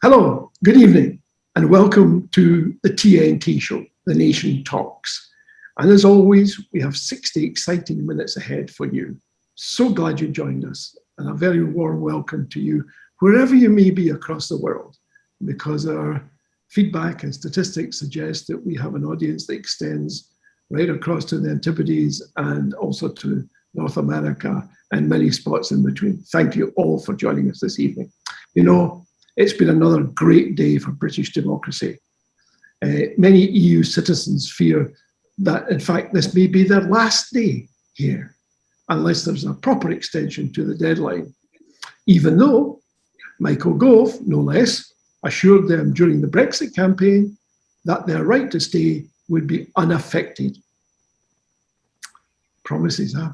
Hello, good evening, and welcome to the TNT Show, The Nation Talks. And as always, we have 60 exciting minutes ahead for you. So glad you joined us, and a very warm welcome to you, wherever you may be across the world, because our feedback and statistics suggest that we have an audience that extends right across to the Antipodes and also to North America and many spots in between. Thank you all for joining us this evening. You know, it's been another great day for British democracy. Many EU citizens fear that, in fact, this may be their last day here, unless there's a proper extension to the deadline. Even though Michael Gove, no less, assured them during the Brexit campaign that their right to stay would be unaffected. Promises, huh?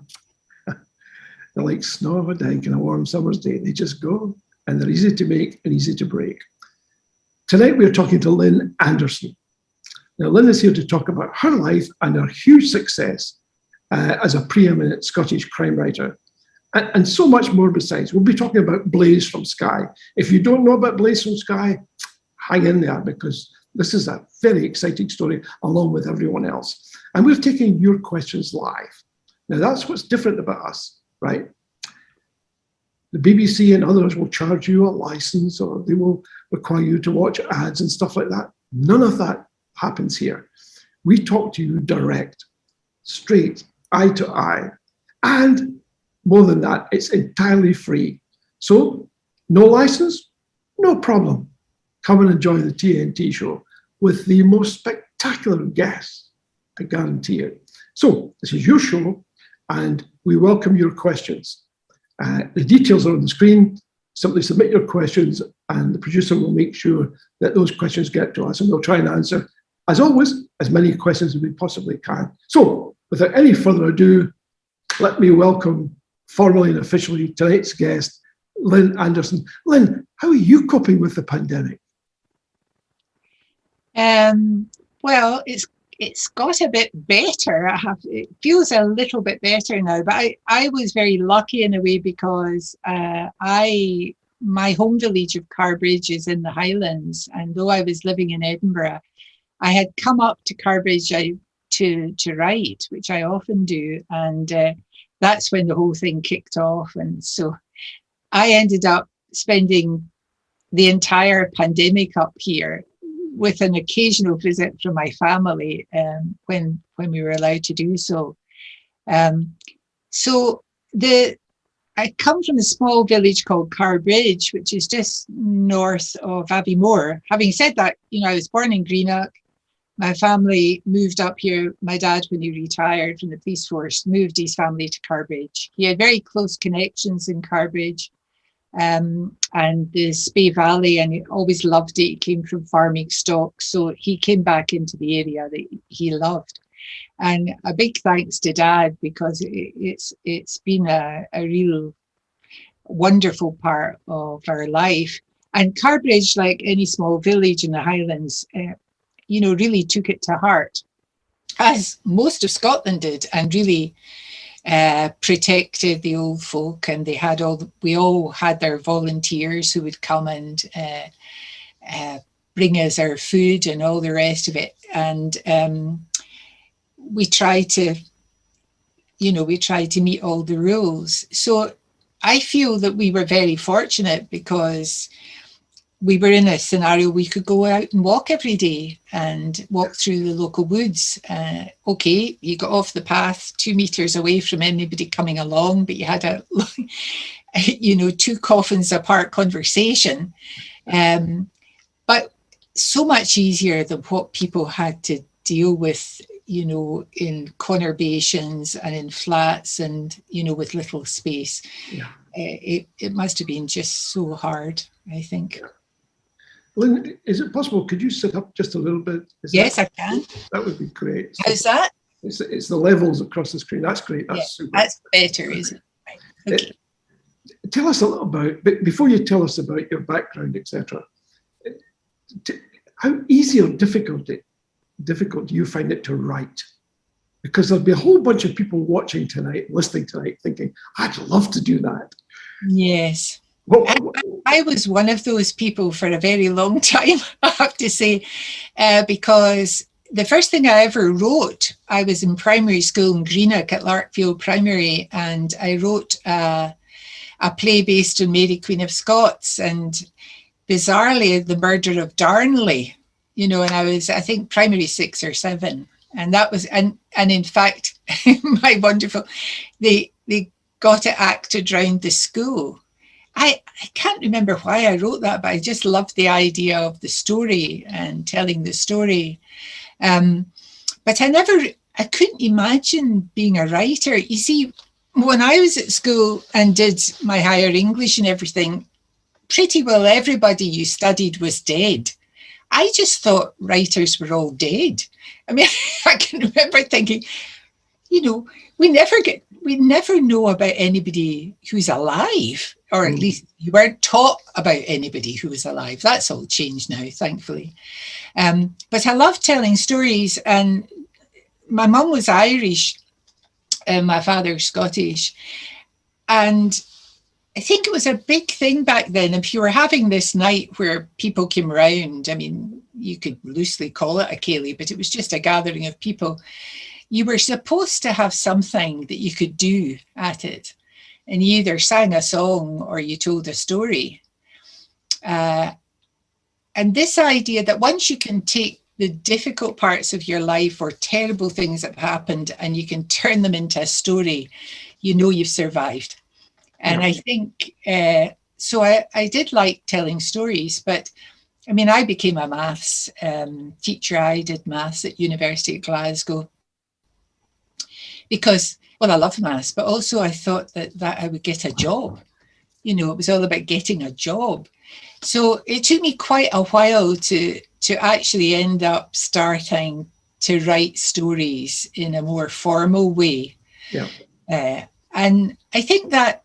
They're like snow of a dike in a warm summer's day. They just go, and they're easy to make and easy to break. Tonight, we're talking to Lin Anderson. Now, Lin is here to talk about her life and her huge success as a preeminent Scottish crime writer, and so much more besides. We'll be talking about Blaze from Skye. If you don't know about Blaze from Skye, hang in there, because this is a very exciting story along with everyone else. And we're taking your questions live. Now, that's what's different about us, right? The BBC and others will charge you a license, or they will require you to watch ads and stuff like that. None of that happens here. We talk to you direct, straight, eye to eye. And more than that, it's entirely free. So no license, no problem. Come and enjoy the TNT show with the most spectacular guests, I guarantee it. So this is your show, and we welcome your questions. The details are on the screen. Simply submit your questions, and the producer will make sure that those questions get to us, and we'll try and answer, as always, as many questions as we possibly can. So without any further ado, let me welcome formally and officially tonight's guest, Lin Anderson. Lin, how are you coping with the pandemic? Well, it's got a bit better. It feels a little bit better now, but I was very lucky in a way, because my home village of Carbridge is in the Highlands, and though I was living in Edinburgh, I had come up to Carbridge to write, which I often do, and that's when the whole thing kicked off. And so I ended up spending the entire pandemic up here, with an occasional visit from my family when we were allowed to do so. So I come from a small village called Carbridge, which is just north of Abbeymoor. Having said that, you know, I was born in Greenock. My family moved up here. My dad, when he retired from the police force, moved his family to Carbridge. He had very close connections in Carbridge and the Spey Valley, and he always loved it. He came from farming stock, so he came back into the area that he loved. And a big thanks to Dad, because it's been a real wonderful part of our life. And Carbridge, like any small village in the Highlands, you know, really took it to heart, as most of Scotland did, and really protected the old folk. And we all had their volunteers who would come and bring us our food and all the rest of it. And we try to meet all the rules. So I feel that we were very fortunate, because we were in a scenario we could go out and walk every day and walk through the local woods. Okay, you got off the path 2 meters away from anybody coming along, but you had a, 2 coffins apart conversation. But so much easier than what people had to deal with, you know, in conurbations and in flats and, you know, with little space. Yeah. It must have been just so hard, I think. Yeah. Lin, is it possible, could you sit up just a little bit? Yes, I can. That would be great. How's that? It's the levels across the screen. That's great. That's super. That's better, isn't it? Right. Okay. Tell us a little about, but before you tell us about your background, etc., how easy or difficult do you find it to write? Because there'll be a whole bunch of people watching tonight, listening tonight, thinking, I'd love to do that. Yes. I was one of those people for a very long time, I have to say, because the first thing I ever wrote, I was in primary school in Greenock at Larkfield Primary, and I wrote a play based on Mary Queen of Scots, and bizarrely, the murder of Darnley, you know, and I was, I think, primary 6 or 7. And that was, and in fact, my wonderful, they got it acted round the school. I can't remember why I wrote that, but I just loved the idea of the story and telling the story. But I couldn't imagine being a writer. You see, when I was at school and did my higher English and everything, pretty well everybody you studied was dead. I just thought writers were all dead. I mean, I can remember thinking, you know, we never know about anybody who's alive, or at least you weren't taught about anybody who was alive. That's all changed now, thankfully. But I love telling stories, and my mum was Irish and my father Scottish. And I think it was a big thing back then. If you were having this night where people came round, I mean, you could loosely call it a ceilidh, but it was just a gathering of people. You were supposed to have something that you could do at it. And you either sang a song or you told a story. And this idea that once you can take the difficult parts of your life or terrible things that have happened and you can turn them into a story, you know you've survived. And I think, so I did like telling stories, but I mean, I became a maths teacher. I did maths at University of Glasgow because, well, I love maths, but also I thought that I would get a job. You know, it was all about getting a job. So it took me quite a while to actually end up starting to write stories in a more formal way. Yeah. And I think that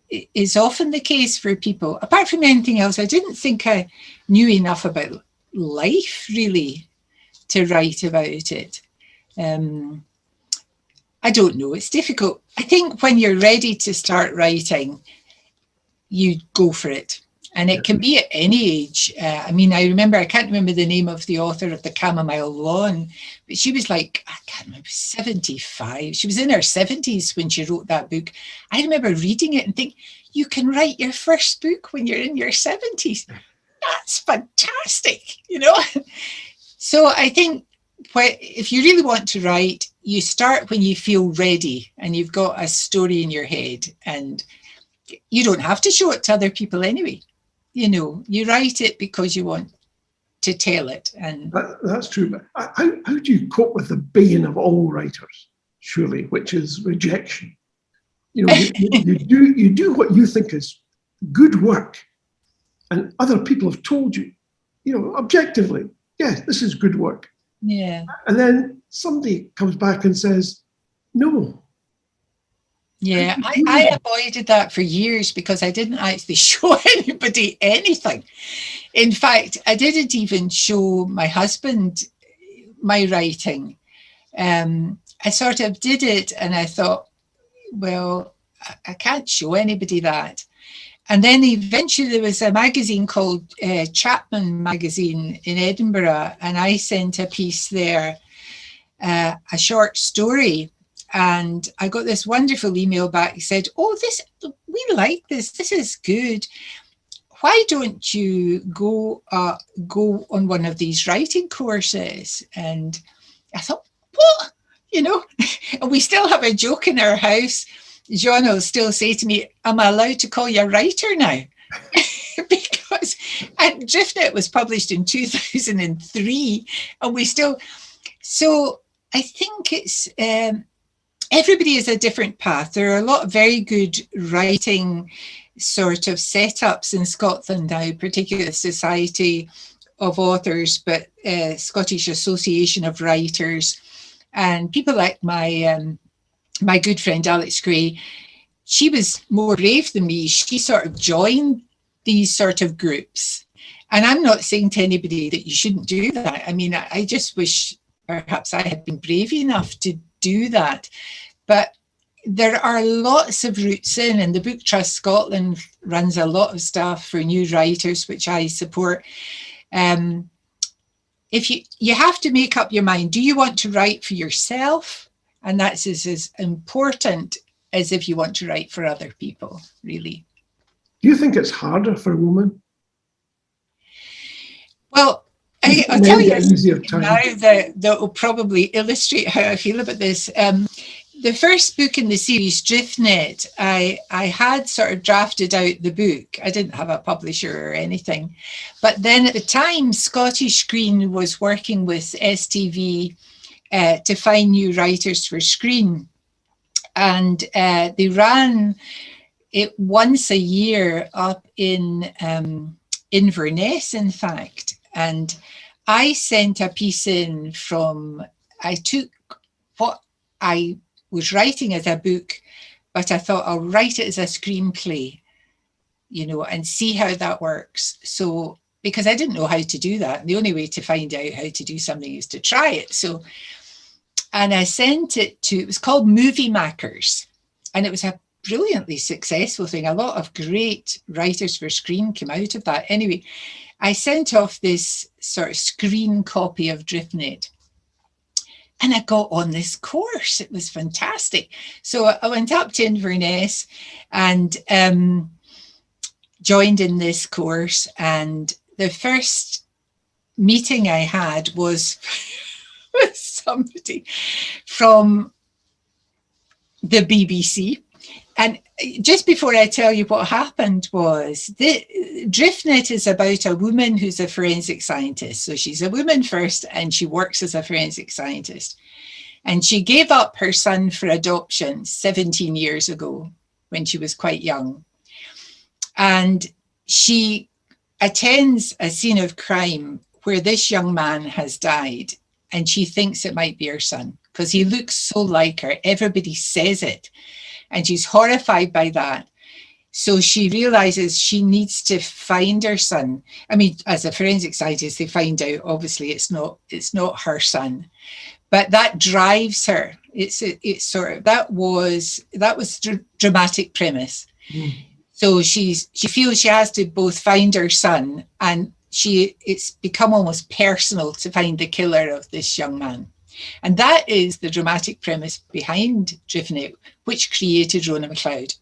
is often the case for people. Apart from anything else, I didn't think I knew enough about life, really, to write about it. I don't know. It's difficult. I think when you're ready to start writing, you go for it. And it can be at any age. I mean, I can't remember the name of the author of The Chamomile Lawn, but she was like, I can't remember, 75. She was in her 70s when she wrote that book. I remember reading it and think, you can write your first book when you're in your 70s. That's fantastic, you know? So I think if you really want to write, you start when you feel ready and you've got a story in your head, and you don't have to show it to other people anyway. You know, you write it because you want to tell it. And that's true. But how do you cope with the bane of all writers, surely, which is rejection? You know, you do what you think is good work, and other people have told you, you know, objectively, yes, this is good work. Yeah. And then somebody comes back and says, no. Yeah, I avoided that for years because I didn't actually show anybody anything. In fact, I didn't even show my husband my writing. I sort of did it and I thought, well, I can't show anybody that. And then eventually there was a magazine called Chapman Magazine in Edinburgh, and I sent a piece there, a short story. And I got this wonderful email back. He said, oh, we like this. This is good. Why don't you go on one of these writing courses? And I thought, what? You know, and we still have a joke in our house. John will still say to me, am I allowed to call you a writer now? Because Driftnet was published in 2003 and we still, so I think it's, everybody is a different path. There are a lot of very good writing sort of setups in Scotland now, particularly the Society of Authors, but Scottish Association of Writers, and people like my good friend Alex Gray. She was more brave than me. She sort of joined these sort of groups. And I'm not saying to anybody that you shouldn't do that. I mean, I just wish perhaps I had been brave enough to do that. But there are lots of routes in, and the Book Trust Scotland runs a lot of stuff for new writers, which I support. If you have to make up your mind, do you want to write for yourself? And that's as important as if you want to write for other people, really. Do you think it's harder for a woman? Well, I'll tell you easier time now that will probably illustrate how I feel about this. The first book in the series, Driftnet, I had sort of drafted out the book. I didn't have a publisher or anything. But then at the time, Scottish Screen was working with STV to find new writers for Screen. And they ran it once a year up in Inverness, in fact. And I sent a piece in I took what I was writing as a book, but I thought I'll write it as a screenplay, and see how that works. So, because I didn't know how to do that. And the only way to find out how to do something is to try it. So, and I sent it it was called Movie Makers. And it was a brilliantly successful thing. A lot of great writers for Screen came out of that. Anyway, I sent off this sort of screen copy of Driftnet. And I got on this course. It was fantastic. So I went up to Inverness and joined in this course. And the first meeting I had was with somebody from the BBC. And just before I tell you what happened was, Driftnet is about a woman who's a forensic scientist. So she's a woman first, and she works as a forensic scientist. And she gave up her son for adoption 17 years ago when she was quite young. And she attends a scene of crime where this young man has died, and she thinks it might be her son because he looks so like her. Everybody says it. And she's horrified by that. So she realizes she needs to find her son. I mean, as a forensic scientist, they find out, obviously, it's not her son. But that drives her. It's sort of, that was dramatic premise. Mm. So she feels she has to both find her son, and it's become almost personal to find the killer of this young man. And that is the dramatic premise behind Driftnet, which created Rona MacLeod.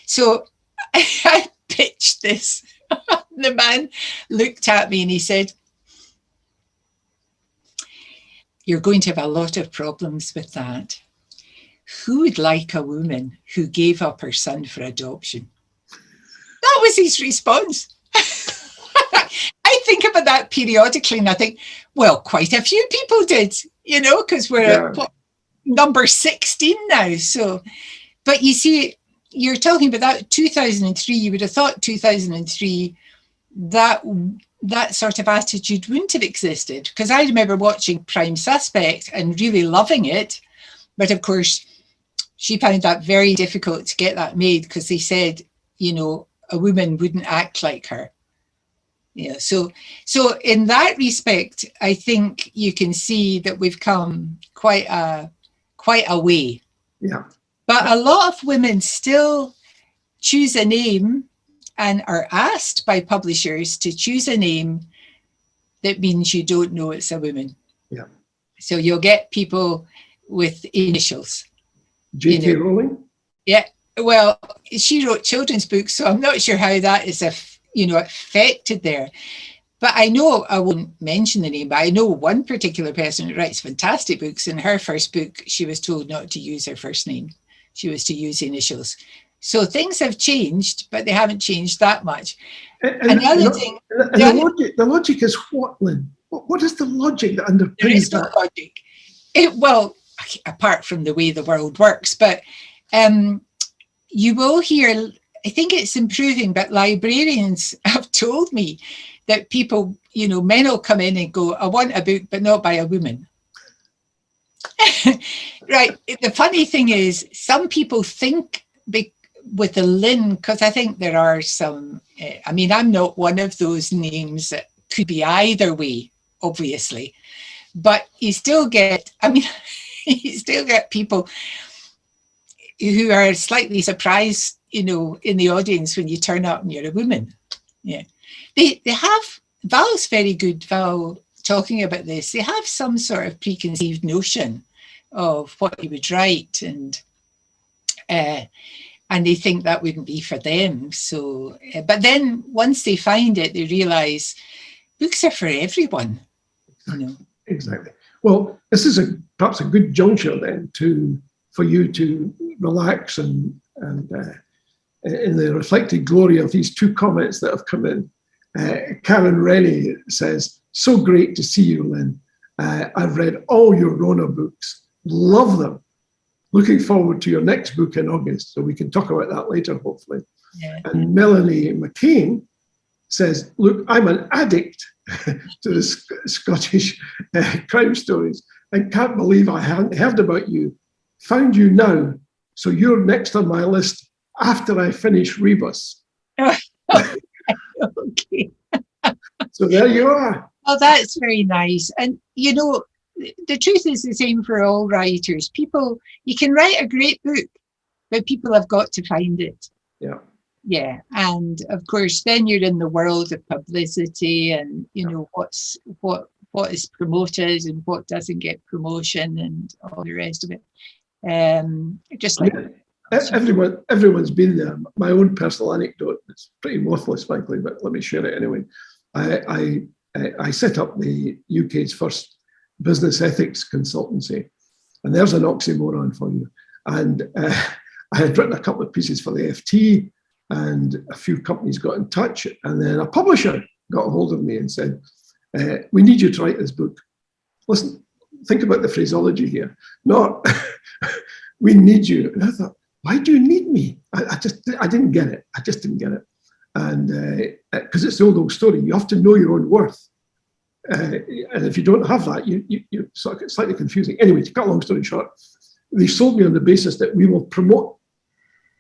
So I pitched this. The man looked at me and he said, "You're going to have a lot of problems with that. Who would like a woman who gave up her son for adoption?" That was his response. I think about that periodically and I think, well, quite a few people did, because we're at number 16 now. So, but you see, you're talking about that 2003, you would have thought 2003, that sort of attitude wouldn't have existed. Because I remember watching Prime Suspect and really loving it. But of course, she found that very difficult to get that made because they said, a woman wouldn't act like her. Yeah, so in that respect, I think you can see that we've come quite a way. Yeah. But a lot of women still choose a name and are asked by publishers to choose a name that means you don't know it's a woman. Yeah. So you'll get people with initials. J.K. Rowling? Yeah. Well, she wrote children's books, so I'm not sure how that is affected there. But I know, I won't mention the name, but I know one particular person who writes fantastic books. In her first book, she was told not to use her first name. She was to use initials. So things have changed, but they haven't changed that much. The logic is what, Lynn? What is the logic that underpins there is no logic. Well, apart from the way the world works, but you will hear, I think it's improving, but librarians have told me that people, men will come in and go, "I want a book, but not by a woman." Right. The funny thing is, some people think with the Lin, because I think there are some, I'm not one of those names that could be either way, obviously, but you still get people who are slightly surprised, you know, in the audience when you turn up and you're a woman. Yeah. They have, Val's very good, Val, talking about this. They have some sort of preconceived notion of what you would write, and they think that wouldn't be for them. So, but then once they find it, they realise books are for everyone. You know. Exactly. Well, this is perhaps a good juncture then for you to relax and in the reflected glory of these two comments that have come in. Karen Rennie says, "So great to see you, Lynn. I've read all your Rona books. Love them. Looking forward to your next book in August." So we can talk about that later, hopefully. Yeah. And Melanie McCain says, "Look, I'm an addict to the Scottish crime stories and can't believe I hadn't heard about you. Found you now. So you're next on my list after I finish Rebus." Okay. So there you are. Oh, that's very nice. And, you know, the truth is the same for all writers. People, you can write a great book, but people have got to find it. Yeah. Yeah. And of course, then you're in the world of publicity and, you know, what is promoted and what doesn't get promotion and all the rest of it. Just like... Yeah. Everyone's been there. My own personal anecdote, it's pretty worthless, frankly, but let me share it anyway. I set up the UK's first business ethics consultancy, and there's an oxymoron for you. And I had written a couple of pieces for the FT, and a few companies got in touch, and then a publisher got a hold of me and said, "We need you to write this book." Listen, think about the phraseology here. Not, "We need you." And I thought, why do you need me? I didn't get it. I just didn't get it. And because it's the old story, you have to know your own worth. And if you don't have that, you sort of get slightly confusing. Anyway, to cut a long story short, they sold me on the basis that we will promote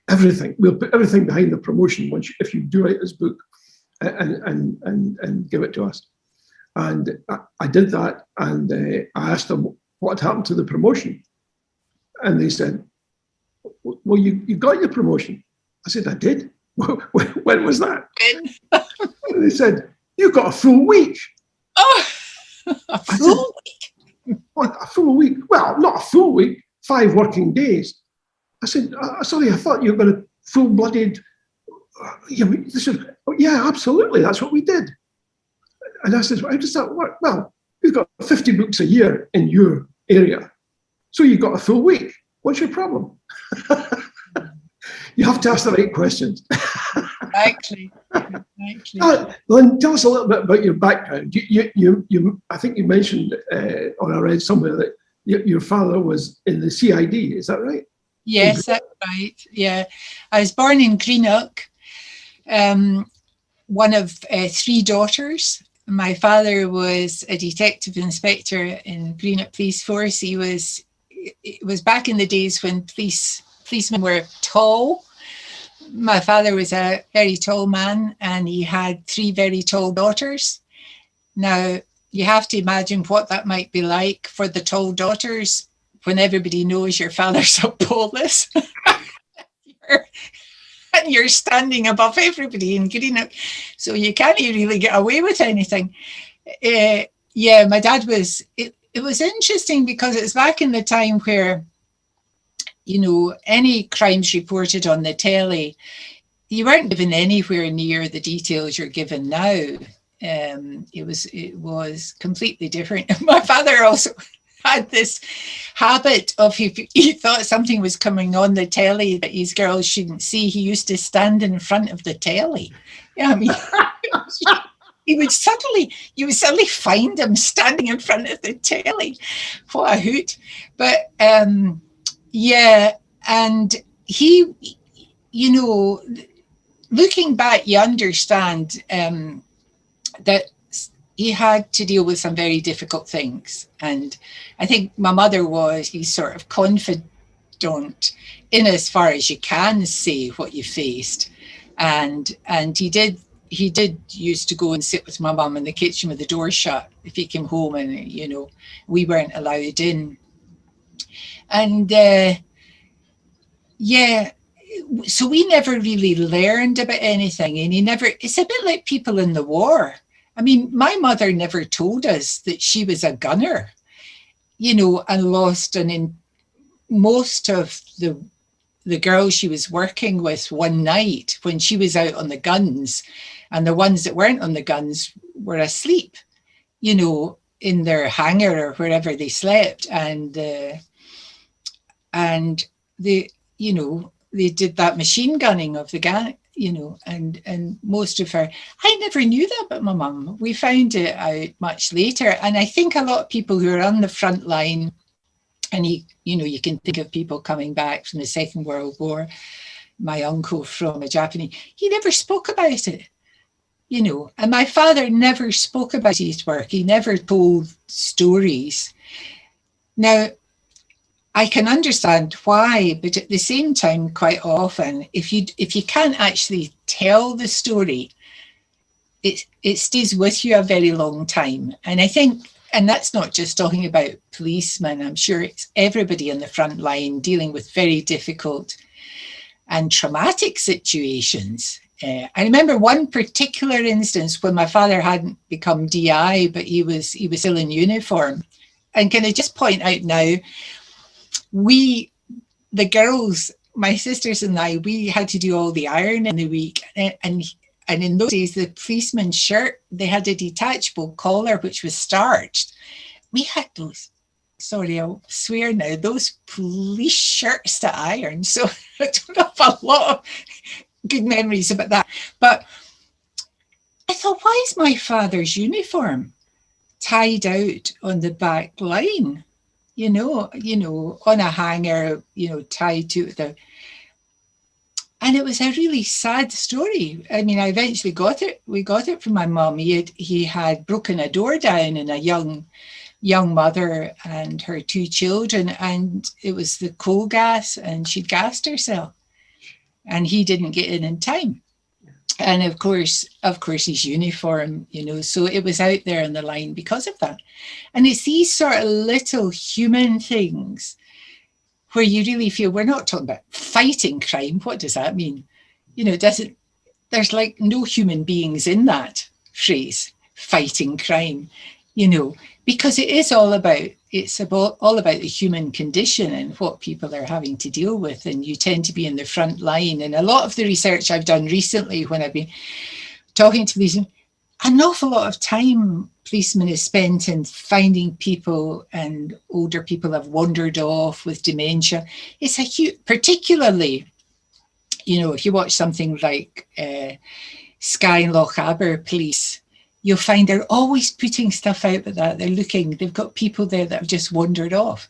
everything. We'll put everything behind the promotion if you do write this book and give it to us. And I did that, and I asked them what had happened to the promotion. And they said, "Well, you got your promotion." I said, "I did." "When was that?" And they said, "You got a full week." Oh, a full week? "What, a full week?" "Well, not a full week, 5 working days." I said, "Sorry, I thought you were going to full-blooded..." They said, "Oh, yeah, absolutely, that's what we did." And I said, "How does that work?" "Well, we've got 50 books a year in your area, so you got a full week. What's your problem?" You have to ask the right questions. Exactly. Lynn, tell us a little bit about your background. I think you mentioned, or I read somewhere, that your father was in the CID. Is that right? Yes, that's right. Yeah, I was born in Greenock, one of 3 daughters. My father was a detective inspector in Greenock Police Force. It was back in the days when policemen were tall. My father was a very tall man, and he had 3 very tall daughters. Now, you have to imagine what that might be like for the tall daughters when everybody knows your father's a police. And you're standing above everybody in Greenock, so you can't really get away with anything. Yeah, my dad was... It was interesting because it was back in the time where, you know, any crimes reported on the telly, you weren't given anywhere near the details you're given now. It was completely different. My father also had this habit of, if he thought something was coming on the telly that his girls shouldn't see, he used to stand in front of the telly. Yeah, I mean... you would suddenly find him standing in front of the telly. What a hoot. But yeah, and he, you know, looking back, you understand that he had to deal with some very difficult things. And I think my mother was, he's sort of confident in as far as you can say what you faced. And he did used to go and sit with my mum in the kitchen with the door shut if he came home, and, you know, we weren't allowed in. And Yeah. So we never really learned about anything, and it's a bit like people in the war. I mean, my mother never told us that she was a gunner, and lost in most of the girls she was working with one night when she was out on the guns, and the ones that weren't on the guns were asleep, in their hangar or wherever they slept. And they, they did that machine gunning of the gang, and most of her, I never knew that about my mum. We found it out much later. And I think a lot of people who are on the front line, and you can think of people coming back from the Second World War, my uncle from a Japanese, he never spoke about it, and my father never spoke about his work. He never told stories. Now, I can understand why, but at the same time, quite often, if you can't actually tell the story, it stays with you a very long time. And I think, and that's not just talking about policemen, I'm sure it's everybody on the front line dealing with very difficult and traumatic situations. I remember one particular instance when my father hadn't become DI, but he was still in uniform. And can I just point out now, the girls, my sisters and I, we had to do all the iron in the week. And in those days, the policeman's shirt, they had a detachable collar, which was starched. We had those, sorry, I'll swear now, those police shirts to iron. So I don't have a lot of good memories about that. But I thought, why is my father's uniform tied out on the back line? On a hanger, tied to the. And it was a really sad story. I mean, I eventually got it. We got it from my mum. He had broken a door down, and a young mother and her 2 children, and it was the coal gas, and she'd gassed herself, and he didn't get in time. And of course his uniform, so it was out there on the line because of that. And it's these sort of little human things where you really feel, we're not talking about fighting crime. What does that mean? There's like no human beings in that phrase, fighting crime, because it is all about the human condition and what people are having to deal with. And you tend to be in the front line. And a lot of the research I've done recently, when I've been talking to policemen, an awful lot of time policemen is spent in finding people, and older people have wandered off with dementia. It's a huge, particularly, if you watch something like Skye and Lochaber Police, you'll find they're always putting stuff out about that. They've got people there that have just wandered off,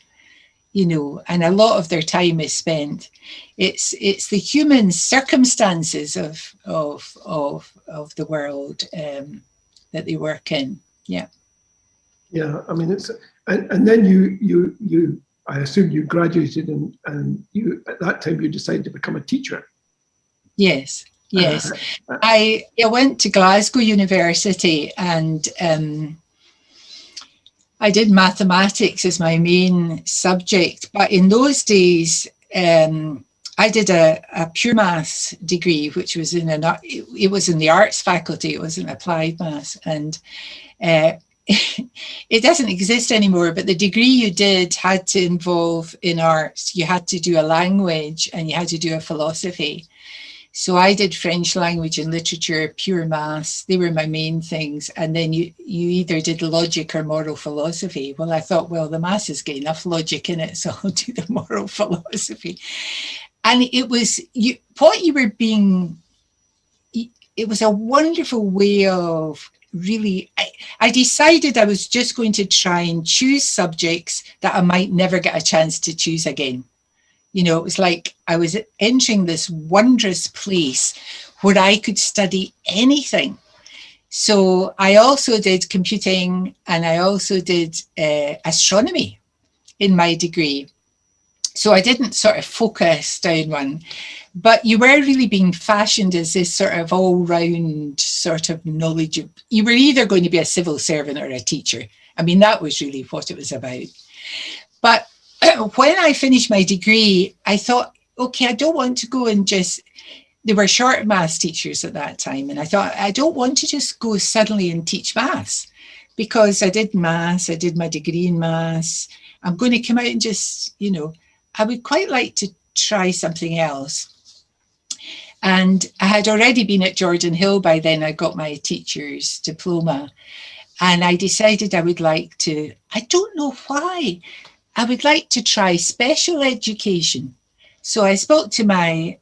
and a lot of their time is spent. It's the human circumstances of the world that they work in. Yeah. Yeah, I mean, and then you I assume you graduated, and you, at that time, you decided to become a teacher. Yes. I went to Glasgow University, and I did mathematics as my main subject. But in those days, I did a pure maths degree, which was in the arts faculty. It wasn't applied maths, and it doesn't exist anymore. But the degree you did had to involve, in arts, you had to do a language and you had to do a philosophy. So I did French language and literature, pure maths. They were my main things. And then you either did logic or moral philosophy. Well, I thought, well, the maths has got enough logic in it, so I'll do the moral philosophy. And it was it was a wonderful way of really, I decided I was just going to try and choose subjects that I might never get a chance to choose again. It was like I was entering this wondrous place where I could study anything. So I also did computing, and I also did astronomy in my degree. So I didn't sort of focus down one, but you were really being fashioned as this sort of all-round sort of knowledge. You were either going to be a civil servant or a teacher. I mean, that was really what it was about. But when I finished my degree, I thought, okay, I don't want to go and just, they were short maths teachers at that time. And I thought, I don't want to just go suddenly and teach maths, because I did maths, I did my degree in maths. I'm going to come out and just, you know, I would quite like to try something else. And I had already been at Jordan Hill by then. I got my teacher's diploma. And I decided I would like to, I don't know why, I would like to try special education. So I spoke to my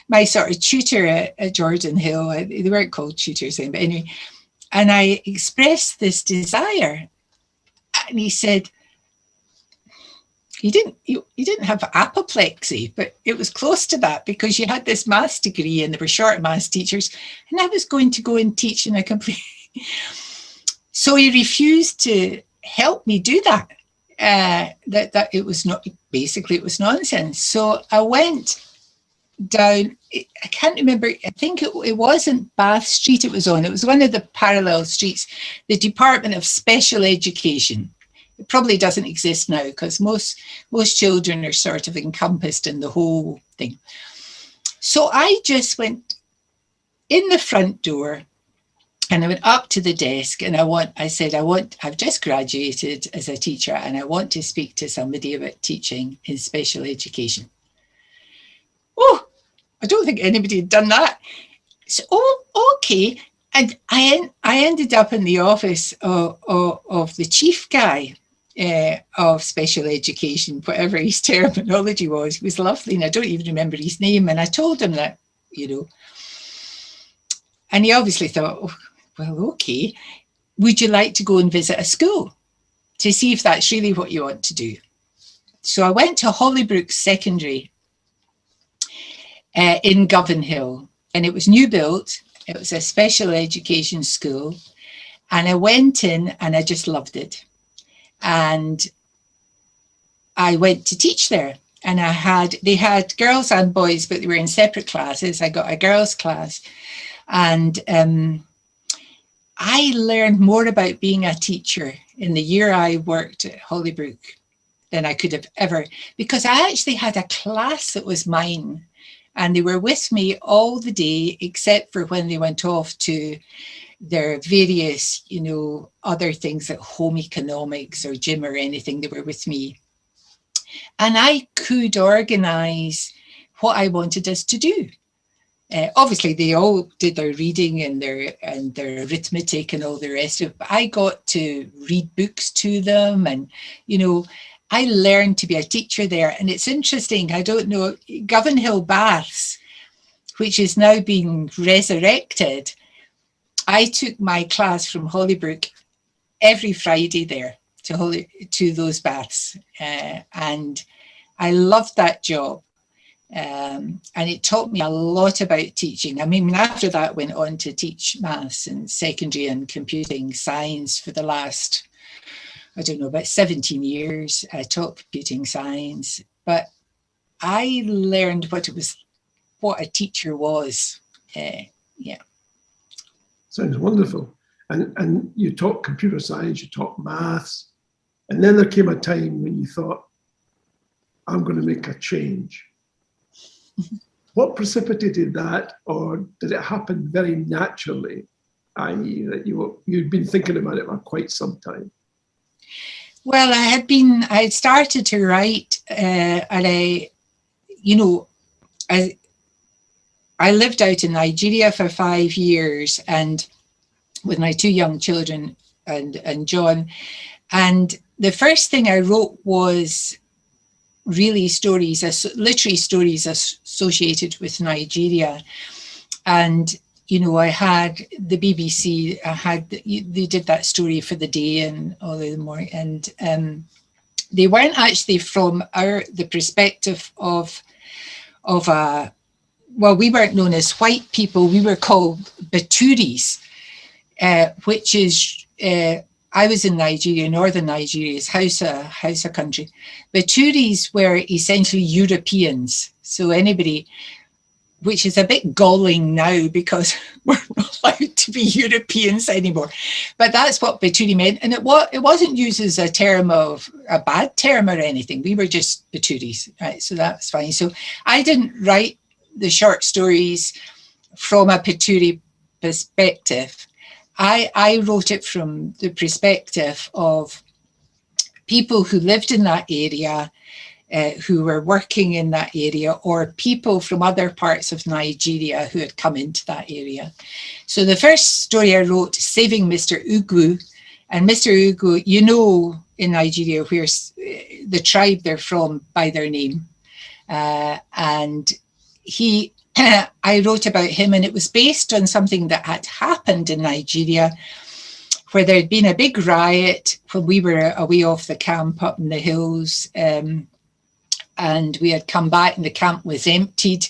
my sort of tutor at Jordan Hill. They weren't called tutors then, but anyway. And I expressed this desire. And he said, you didn't have apoplexy, but it was close to that, because you had this maths degree and there were short maths teachers, and I was going to go and teach in a complete. So he refused to help me do that. That it was not, basically it was nonsense. So I went down, I can't remember, I think it wasn't Bath Street it was on, it was one of the parallel streets, the Department of Special Education. It probably doesn't exist now, because most children are sort of encompassed in the whole thing. So I just went in the front door and I went up to the desk, and I said, I've just graduated as a teacher and I want to speak to somebody about teaching in special education. Oh, I don't think anybody had done that. So, oh, okay. And I ended up in the office of the chief guy of special education, whatever his terminology was. He was lovely, and I don't even remember his name. And I told him that, you know, and he obviously thought, oh, well, okay, would you like to go and visit a school to see if that's really what you want to do? So I went to Hollybrook Secondary in Govanhill, and it was new built. It was a special education school, and I went in and I just loved it. And I went to teach there, and they had girls and boys, but they were in separate classes. I got a girls' class, and I learned more about being a teacher in the year I worked at Hollybrook than I could have ever, because I actually had a class that was mine, and they were with me all the day, except for when they went off to their various, you know, other things like home economics or gym or anything. They were with me. And I could organise what I wanted us to do. Obviously, they all did their reading and their arithmetic and all the rest of it. But I got to read books to them, and, you know, I learned to be a teacher there. And it's interesting, I don't know, Govanhill Baths, which is now being resurrected, I took my class from Hollybrook every Friday there to those baths. And I loved that job. And it taught me a lot about teaching. I mean, after that, I went on to teach maths and secondary and computing science for the last, I don't know, about 17 years. I taught computing science, but I learned what a teacher was. Yeah. Sounds wonderful. And you taught computer science, you taught maths, and then there came a time when you thought, I'm going to make a change. What precipitated that, or did it happen very naturally, i.e. that you'd been thinking about it for quite some time? Well, I had started to write, and I lived out in Nigeria for 5 years, and with my 2 young children and John. And the first thing I wrote was really literary stories associated with Nigeria. And, you know, I had the BBC, they did that story for the day and all the morning. And they weren't actually from the perspective of well, we weren't known as white people. We were called Baturis, which is, I was in Nigeria, northern Nigeria, is Hausa country. Baturis were essentially Europeans. So anybody, which is a bit galling now because we're not allowed to be Europeans anymore. But that's what Baturi meant. And it wasn't used as a term of a bad term or anything. We were just Baturis, right? So that's fine. So I didn't write the short stories from a Baturi perspective. I wrote it from the perspective of people who lived in that area, who were working in that area, or people from other parts of Nigeria who had come into that area. So the first story I wrote, Saving Mr. Ugwu, and Mr. Ugwu, you know, in Nigeria, where the tribe they're from by their name. And he, I wrote about him, and it was based on something that had happened in Nigeria, where there had been a big riot when we were away off the camp up in the hills. And we had come back and the camp was emptied,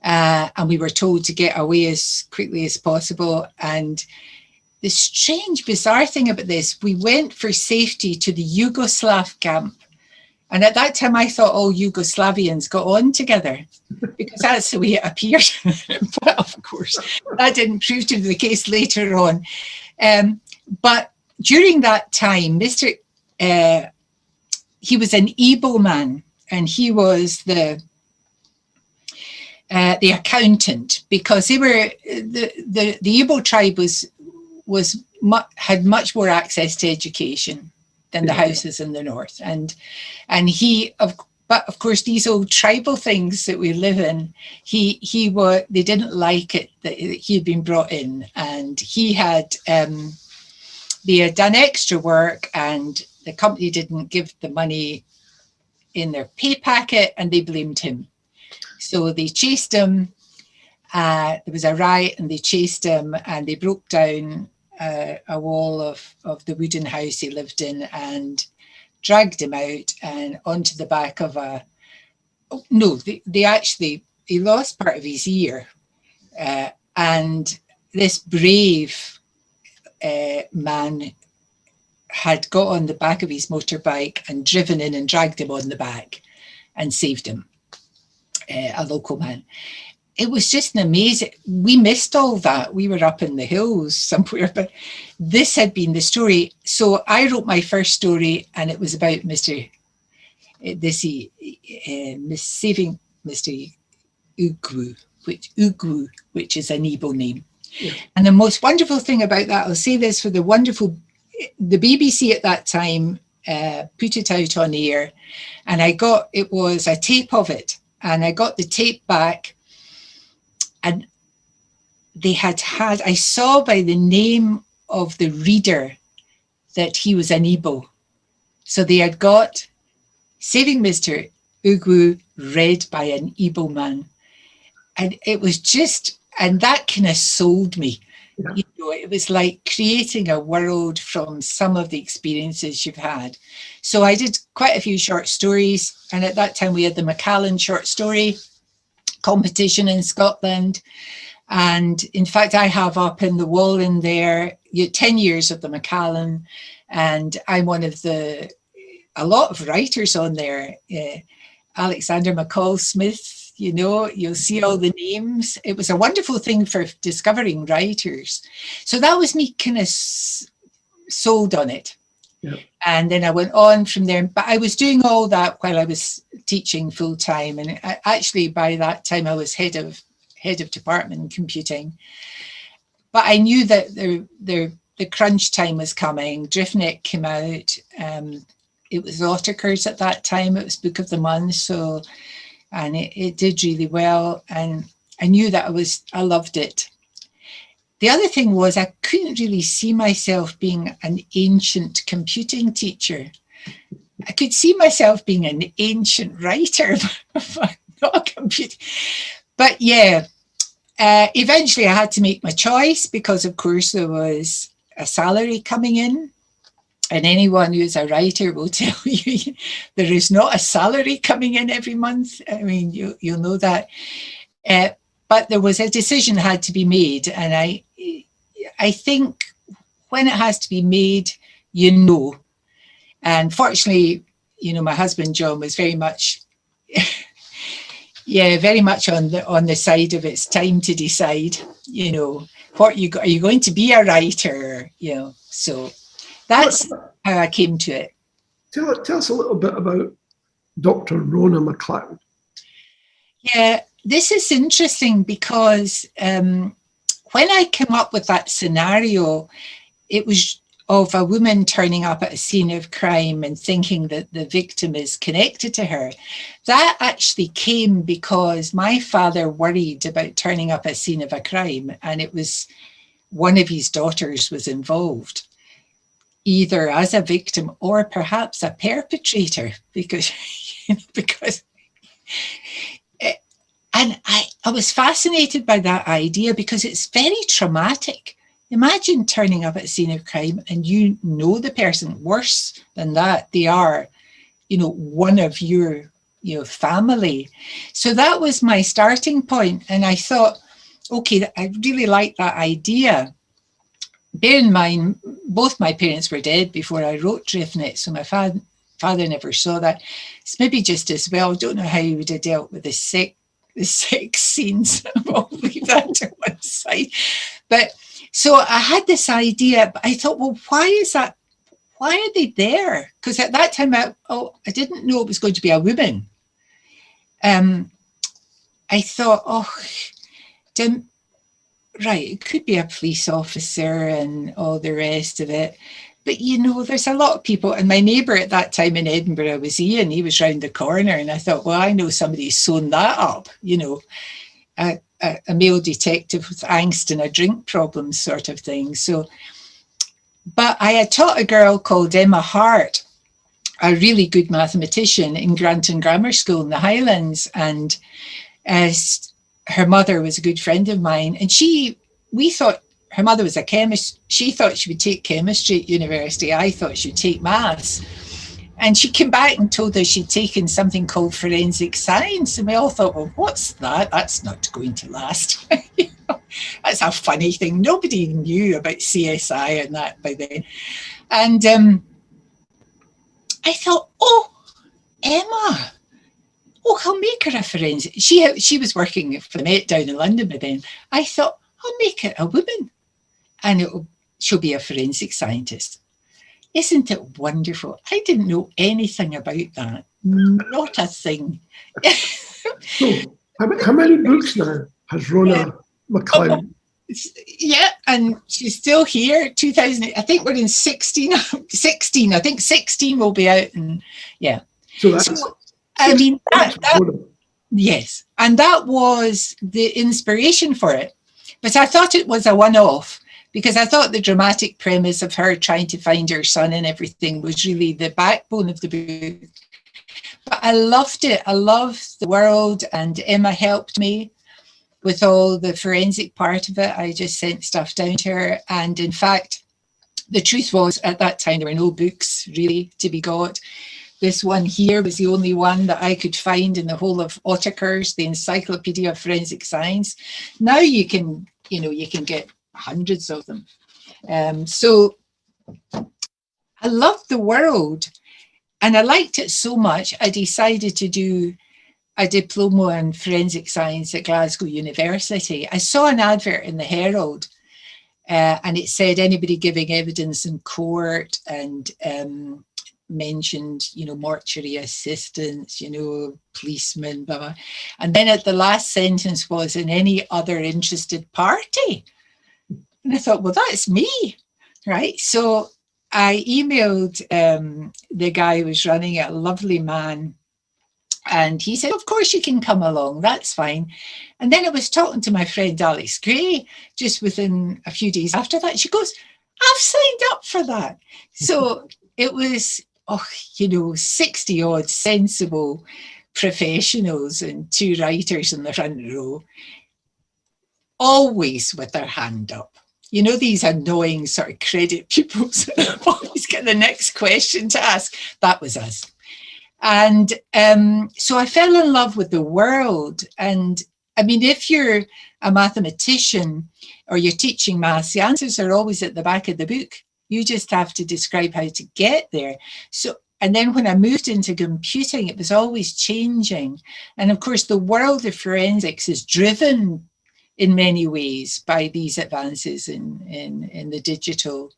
and we were told to get away as quickly as possible. And the strange, bizarre thing about this, we went for safety to the Yugoslav camp. And at that time, I thought all Yugoslavians got on together because that's the way it appeared. But of course, that didn't prove to be the case later on. But during that time, he was an Igbo man, and he was the accountant, because they were the Igbo tribe had much more access to education than the houses in the north, and but of course these old tribal things that we live in, they didn't like it that he had been brought in, and they had done extra work, and the company didn't give the money in their pay packet, and they blamed him. So they chased him. There was a riot, and they chased him, and they broke down a wall of the wooden house he lived in and dragged him out and onto the back of he lost part of his ear. And this brave man had got on the back of his motorbike and driven in and dragged him on the back and saved him, a local man. It was just an amazing, we missed all that. We were up in the hills somewhere, but this had been the story. So I wrote my first story, and it was about saving Mr. Ugwu, which is an Igbo name. Yeah. And the most wonderful thing about that, I'll say this for the BBC at that time put it out on air, and it was a tape of it, and I got the tape back, and I saw by the name of the reader that he was an Igbo. So they had got Saving Mr. Ugwu read by an Igbo man. And it was and that kind of sold me. Yeah. You know, it was like creating a world from some of the experiences you've had. So I did quite a few short stories. And at that time we had the Macallan short story competition in Scotland. And in fact, I have up in the wall in there 10 years of the Macallan. And I'm one of a lot of writers on there. Alexander McCall Smith, you know, you'll see all the names. It was a wonderful thing for discovering writers. So that was me kind of sold on it. Yep. And then I went on from there, but I was doing all that while I was teaching full time. And actually by that time I was head of department in computing. But I knew that the crunch time was coming. Driftnet came out. It was Otterkers at that time. It was Book of the Month. And it did really well. And I knew that I loved it. The other thing was I couldn't really see myself being an ancient computing teacher. I could see myself being an ancient writer, but not a computer. But yeah, eventually I had to make my choice because, of course, there was a salary coming in. And anyone who's a writer will tell you there is not a salary coming in every month. I mean, you'll know that. But there was a decision had to be made. And I think when it has to be made, you know. And fortunately, you know, my husband, John, was very much, Yeah, very much on the side of it's time to decide, you know, what are you going to be a writer, you know. So that's how I came to it. Tell us a little bit about Dr. Rhona MacLeod. Yeah, this is interesting because when I came up with that scenario, it was of a woman turning up at a scene of crime and thinking that the victim is connected to her. That actually came because my father worried about turning up at a scene of a crime, and it was one of his daughters was involved, either as a victim or perhaps a perpetrator, because and I was fascinated by that idea because it's very traumatic. Imagine turning up at a scene of crime and you know the person. Worse than that, they are, you know, one of your, you know, family. So that was my starting point. And I thought, okay, I really like that idea. Bear in mind, both my parents were dead before I wrote Driftnet, so my father never saw that. It's maybe just as well. I don't know how he would have dealt with the sex scenes. I'll leave that to one side. But so I had this idea, but I thought, well, why is that? Why are they there? Because at that time, I didn't know it was going to be a woman. I thought, right, it could be a police officer and all the rest of it. But, you know, there's a lot of people. And my neighbour at that time in Edinburgh was Ian. He was round the corner. And I thought, well, I know somebody's sewn that up, you know, a male detective with angst and a drink problem sort of thing. So, but I had taught a girl called Emma Hart, a really good mathematician in Granton Grammar School in the Highlands. And her mother was a good friend of mine. And we thought her mother was a chemist. She thought she would take chemistry at university. I thought she would take maths. And she came back and told us she'd taken something called forensic science. And we all thought, well, what's that? That's not going to last. You know, that's a funny thing. Nobody knew about CSI and that by then. And I thought, oh, Emma, I'll make her a forensic. She was working for the Met down in London by then. I thought, I'll make it a woman and she'll be a forensic scientist. Isn't it wonderful? I didn't know anything about that. Not a thing. So, how many books now has Rona MacLeod? Yeah, and she's still here. 2000. I think we're in 16. 16. I think 16 will be out. And yeah. So I mean, yes, and that was the inspiration for it. But I thought it was a one-off, because I thought the dramatic premise of her trying to find her son and everything was really the backbone of the book. But I loved it. I loved the world, and Emma helped me with all the forensic part of it. I just sent stuff down to her. And in fact, the truth was, at that time, there were no books really to be got. This one here was the only one that I could find in the whole of Ottakar's, the Encyclopedia of Forensic Science. Now you can get hundreds of them. So I loved the world and I liked it so much, I decided to do a diploma in forensic science at Glasgow University. I saw an advert in the Herald and it said anybody giving evidence in court, and mentioned, you know, mortuary assistants, you know, policemen, blah, blah. And then at the last sentence was, in any other interested party. And I thought, well, that's me, right? So I emailed the guy who was running it, a lovely man. And he said, of course you can come along, that's fine. And then I was talking to my friend Alex Gray just within a few days after that. She goes, I've signed up for that. So it was, 60 odd sensible professionals and two writers in the front row, always with their hand up. You know, these annoying sort of credit pupils always get the next question to ask. That was us. And so I fell in love with the world. And I mean, if you're a mathematician or you're teaching maths, the answers are always at the back of the book. You just have to describe how to get there. So And then when I moved into computing, it was always changing. And of course, the world of forensics is driven in many ways by these advances in the digital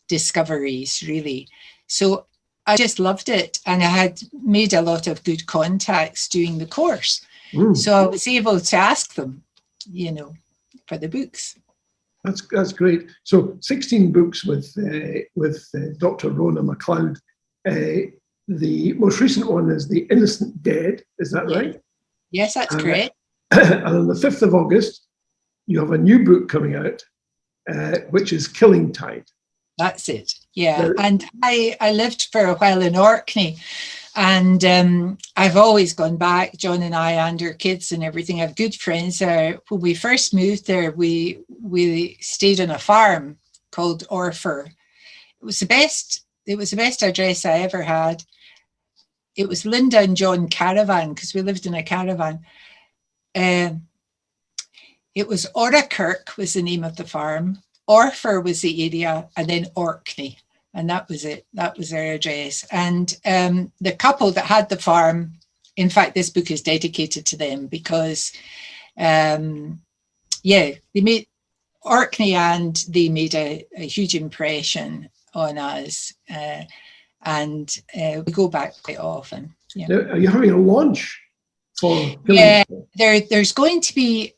discoveries, really. So I just loved it. And I had made a lot of good contacts doing the course. So I was able to ask them, you know, for the books. That's great. So 16 books with Dr. Rhona MacLeod. The most recent one is The Innocent Dead. Is that right? Yes, that's correct. And on the 5th of August, you have a new book coming out, which is Killing Tide. That's it. Yeah. And I lived for a while in Orkney, and I've always gone back, John and I, and our kids and everything. I have good friends there. When we first moved there, we stayed on a farm called Orfer. It was the best address I ever had. It was Linda and John Caravan, because we lived in a caravan. It was Orakirk was the name of the farm. Orfer was the area, and then Orkney. And that was it. That was their address. And the couple that had the farm, in fact, this book is dedicated to them because, they made Orkney, and they made a huge impression on us. And we go back quite often. Yeah. Now, are you having a launch for? Yeah, there's going to be.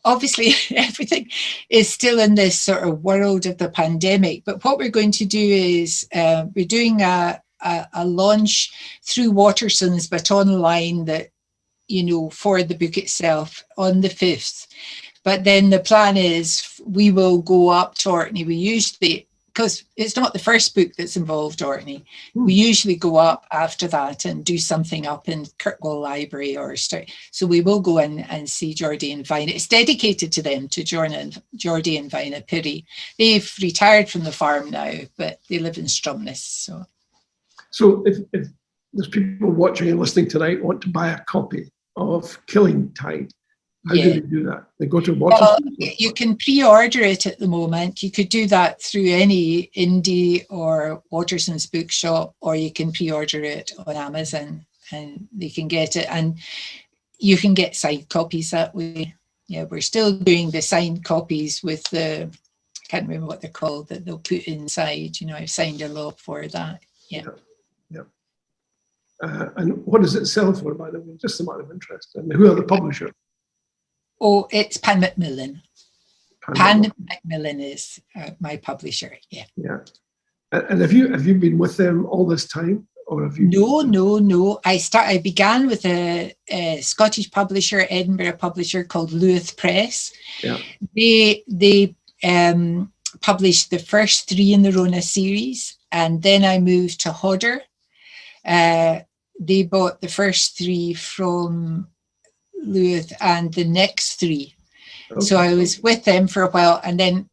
Obviously, everything is still in this sort of world of the pandemic. But what we're going to do is we're doing a launch through Waterson's, but online, that, you know, for the book itself on the 5th. But then the plan is we will go up to Orkney. We usually, because it's not the first book that's involved Orkney, we usually go up after that and do something up in Kirkwall Library or so we will go in and see Geordie and Vina. It's dedicated to them, to Geordie and Vina Pirrie. They've retired from the farm now, but they live in Stromness. So if there's people watching and listening tonight want to buy a copy of Killing Tide, how do they do that? They go to Waterson's? Well, you can pre-order it at the moment. You could do that through any Indie or Waterson's bookshop, or you can pre-order it on Amazon and they can get it. And you can get signed copies that way. Yeah, we're still doing the signed copies with I can't remember what they're called, that they'll put inside. You know, I've signed a lot for that. Yeah. And what does it sell for, by the way? Just a matter of interest. And who are the publishers? Oh, it's Pan Macmillan. Pan Macmillan is my publisher. Yeah. Yeah. And have you been with them all this time, or have you? No. I began with a Scottish publisher, Edinburgh publisher called Lewis Press. Yeah. They published the first 3 in the Rona series, and then I moved to Hodder. They bought the first 3 from Lewis and the next 3. Okay. So I was with them for a while, and then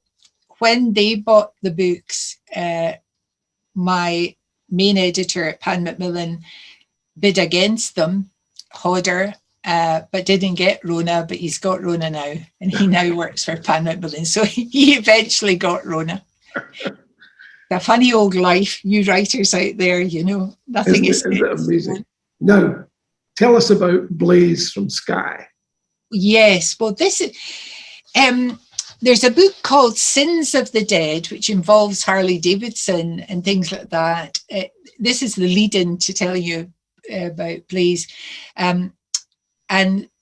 when they bought the books, my main editor at Pan Macmillan bid against them, Hodder, but didn't get Rona, but he's got Rona now, and he now works for Pan Macmillan. So he eventually got Rona. The funny old life, you writers out there, you know, nothing is. Isn't it amazing? Now, tell us about Blaze from Skye. Yes, well, this is, there's a book called Sins of the Dead, which involves Harley Davidson and things like that. This is the lead-in to tell you about Blaze. And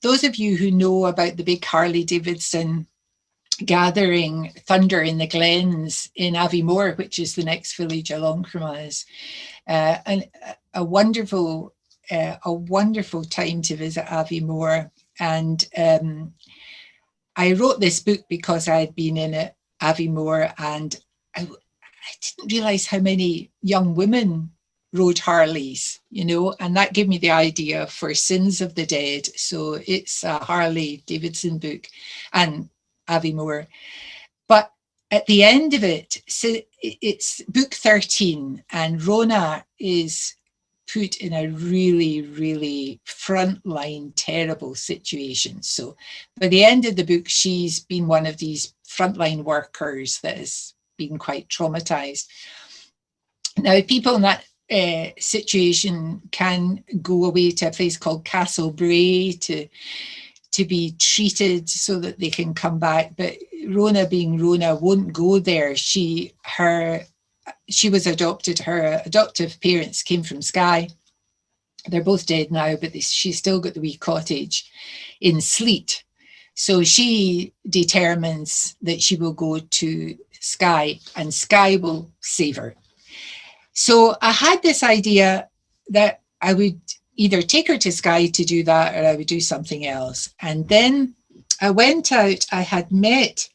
those of you who know about the big Harley Davidson gathering, Thunder in the Glens in Aviemore, which is the next village along from us, and a wonderful time to visit Aviemore. And I wrote this book because I had been in Aviemore, and I didn't realise how many young women rode Harleys, you know, and that gave me the idea for Sins of the Dead. So it's a Harley Davidson book and Aviemore. But at the end of it, so it's book 13, and Rona is put in a really, really frontline, terrible situation. So by the end of the book, she's been one of these frontline workers that has been quite traumatized. Now, people situation can go away to a place called Castlebrae to be treated so that they can come back. But Rona, being Rona, won't go there. She was adopted. Her adoptive parents came from Skye. They're both dead now, but she's still got the wee cottage in Sleat. So she determines that she will go to Skye, and Skye will save her. So I had this idea that I would either take her to Skye to do that, or I would do something else. And then I went out. I had met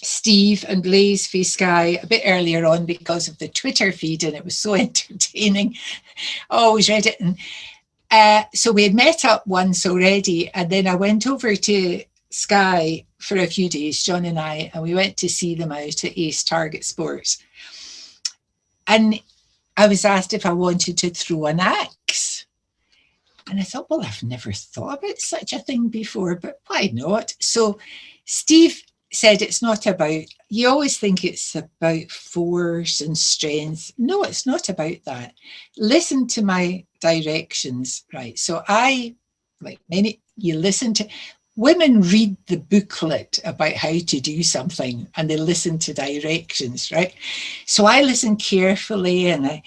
Steve and Blaise from Skye a bit earlier on because of the Twitter feed, and it was so entertaining. I always read it. And so we had met up once already, and then I went over to Skye for a few days, John and I, and we went to see them out at Ace Target Sports. And I was asked if I wanted to throw an axe. And I thought, well, I've never thought about such a thing before, but why not? So Steve said it's not about, you always think it's about force and strength. No, it's not about that. Listen to my directions, right? So you listen to, women read the booklet about how to do something and they listen to directions, right? So I listened carefully and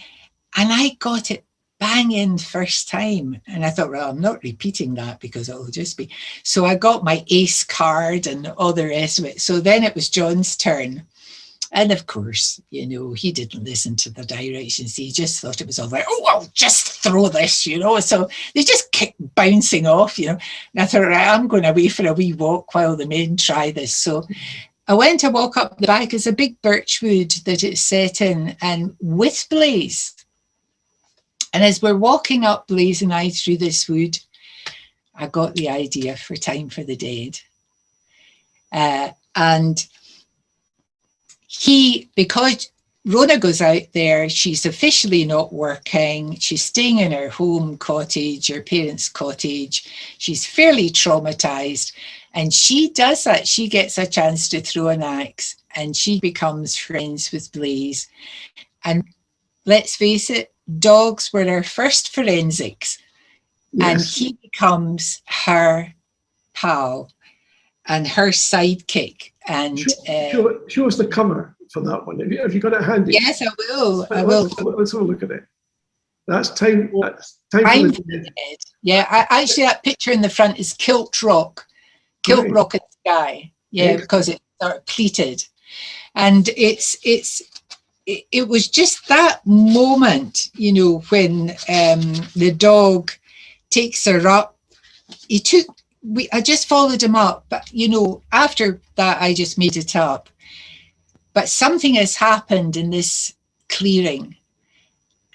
I got it bang in first time. And I thought, well, I'm not repeating that because it'll just be. So I got my ace card and all the rest of it. So then it was John's turn. And of course, he didn't listen to the directions. He just thought it was all like, oh, I'll just throw this, So they just kept bouncing off, And I thought, right, I'm going away for a wee walk while the men try this. So I went to walk up the back. It's a big birch wood that it's set in, and with Blaise. And as we're walking up, Blaise and I, through this wood, I got the idea for Time for the Dead. And because Rona goes out there, she's officially not working. She's staying in her home cottage, her parents' cottage. She's fairly traumatized. And she does that. She gets a chance to throw an axe and she becomes friends with Blaise. And let's face it, dogs were her first forensics. Yes. And he becomes her pal and her sidekick. And show us the cover for that one. Have you got it handy? Yes, I will. Let's have a look at it. That's time for the Dead. Yeah, actually, that picture in the front is Kilt Rock and Skye. Yeah, because it's sort of pleated, and it was just that moment, when the dog takes her up. I just followed him up, but after that, I just made it up. But something has happened in this clearing.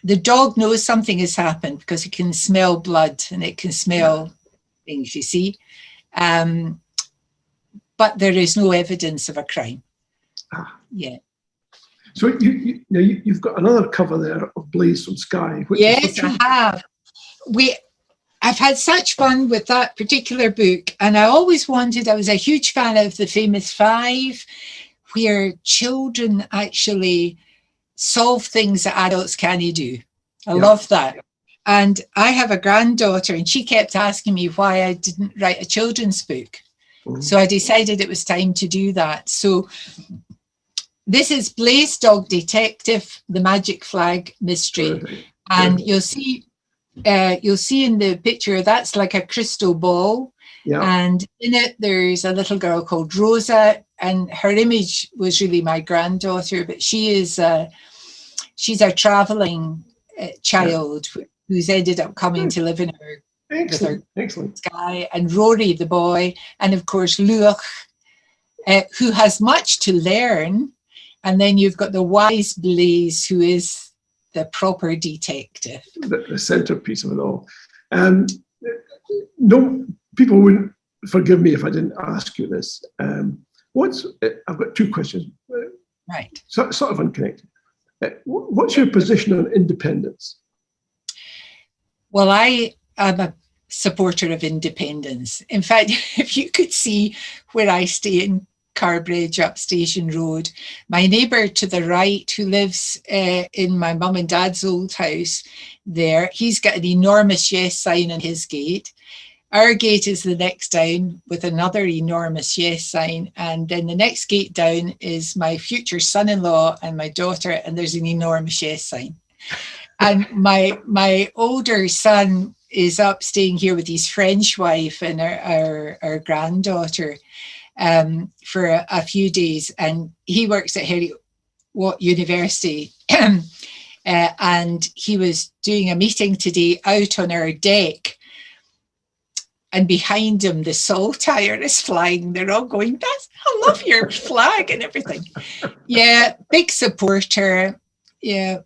The dog knows something has happened because it can smell blood and it can smell things, you see. But there is no evidence of a crime. Yeah. So you've got another cover there of Blaise from Skye. Yes, I have. I've had such fun with that particular book, and I was a huge fan of The Famous Five, where children actually solve things that adults can't do. I love that. And I have a granddaughter, and she kept asking me why I didn't write a children's book. Mm-hmm. So I decided it was time to do that. So this is Blaise Dog Detective, The Magic Flag Mystery. And you'll see in the picture, that's like a crystal ball. Yeah. And in it, there's a little girl called Rosa, and her image was really my granddaughter, but she's a traveling child who's ended up coming to live in with her Skye, and Rory, the boy, and of course Luach, who has much to learn. And then you've got the wise Blaise, who is the proper detective. The centerpiece of it all. No, people wouldn't forgive me if I didn't ask you this. I've got two questions. Right. Sort of unconnected. What's your position on independence? Well, I am a supporter of independence. In fact, if you could see where I stay in Carbridge up Station Road. My neighbour to the right, who lives in my mum and dad's old house there, he's got an enormous yes sign on his gate. Our gate is the next down with another enormous yes sign. And then the next gate down is my future son-in-law and my daughter, and there's an enormous yes sign. And my older son is up staying here with his French wife and our granddaughter for a few days. And he works at Heriot University. And he was doing a meeting today out on our deck. And behind him, the saltire is flying. They're all going, I love your flag and everything. Yeah, big supporter. Yeah.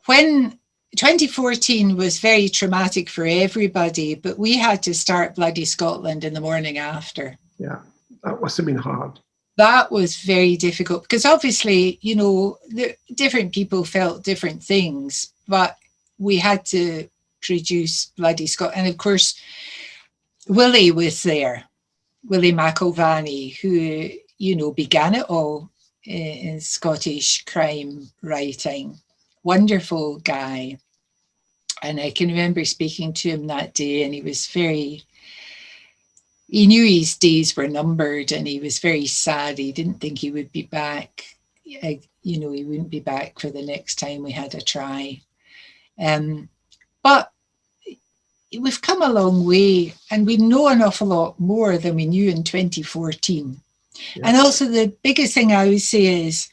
When 2014 was very traumatic for everybody, but we had to start Bloody Scotland in the morning after. Yeah, that must have been hard. That was very difficult because obviously, you know, different people felt different things, but we had to produce Bloody Scotland. And of course, Willie was there, Willie McIlvanney, who, you know, began it all in Scottish crime writing. Wonderful guy. And I can remember speaking to him that day, and he knew his days were numbered, and he was very sad. He didn't think he would be back. You know, he wouldn't be back for the next time we had a try. But we've come a long way, and we know an awful lot more than we knew in 2014. Yeah. And also the biggest thing I would say is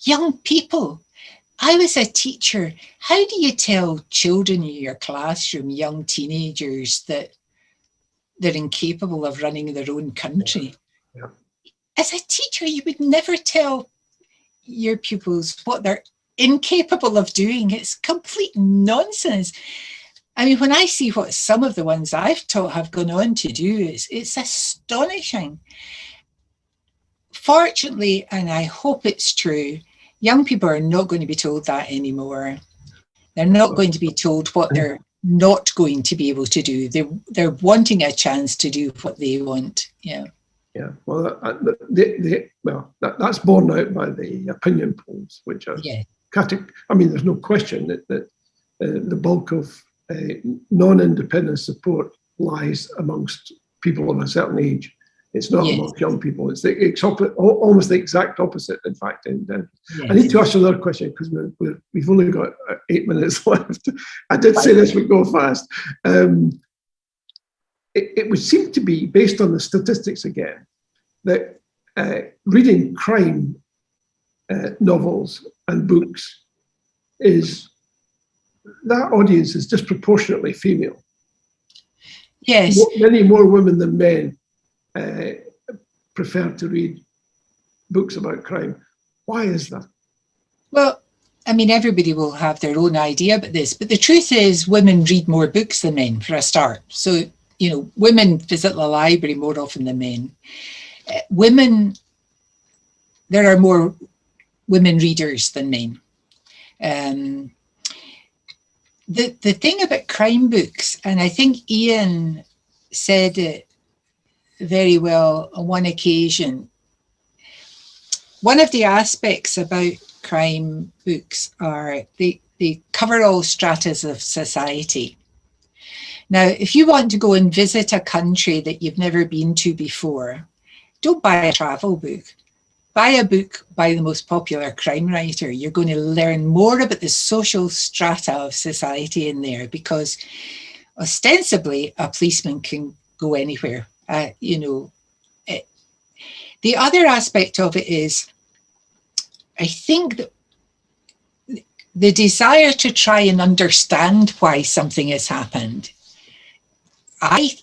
young people. I was a teacher. How do you tell children in your classroom, young teenagers, that they're incapable of running their own country? Yeah. As a teacher, you would never tell your pupils what they're incapable of doing. It's complete nonsense. I mean, when I see what some of the ones I've taught have gone on to do, it's astonishing. Fortunately, and I hope it's true, young people are not going to be told that anymore. They're not going to be told what they're not going to be able to do. They're wanting a chance to do what they want. Yeah. Yeah. Well, that's borne out by the opinion polls, which are I mean, there's no question that the bulk of non-independent support lies amongst people of a certain age. It's not amongst young people. It's almost the exact opposite, in fact. And I need to ask you another question because we've only got 8 minutes left. I did say this would go fast. It would seem to be, based on the statistics again, that reading crime novels and books that audience is disproportionately female. Yes. Many more women than men prefer to read books about crime. Why is that? Well, I mean, everybody will have their own idea about this, but the truth is women read more books than men, for a start. So, you know, women visit the library more often than men. There are more women readers than men. The thing about crime books, and I think Ian said it very well on one occasion, one of the aspects about crime books are they cover all stratas of society. Now, if you want to go and visit a country that you've never been to before, don't buy a travel book. Buy a book by the most popular crime writer. You're going to learn more about the social strata of society in there, because ostensibly a policeman can go anywhere. The other aspect of it is, I think that the desire to try and understand why something has happened, I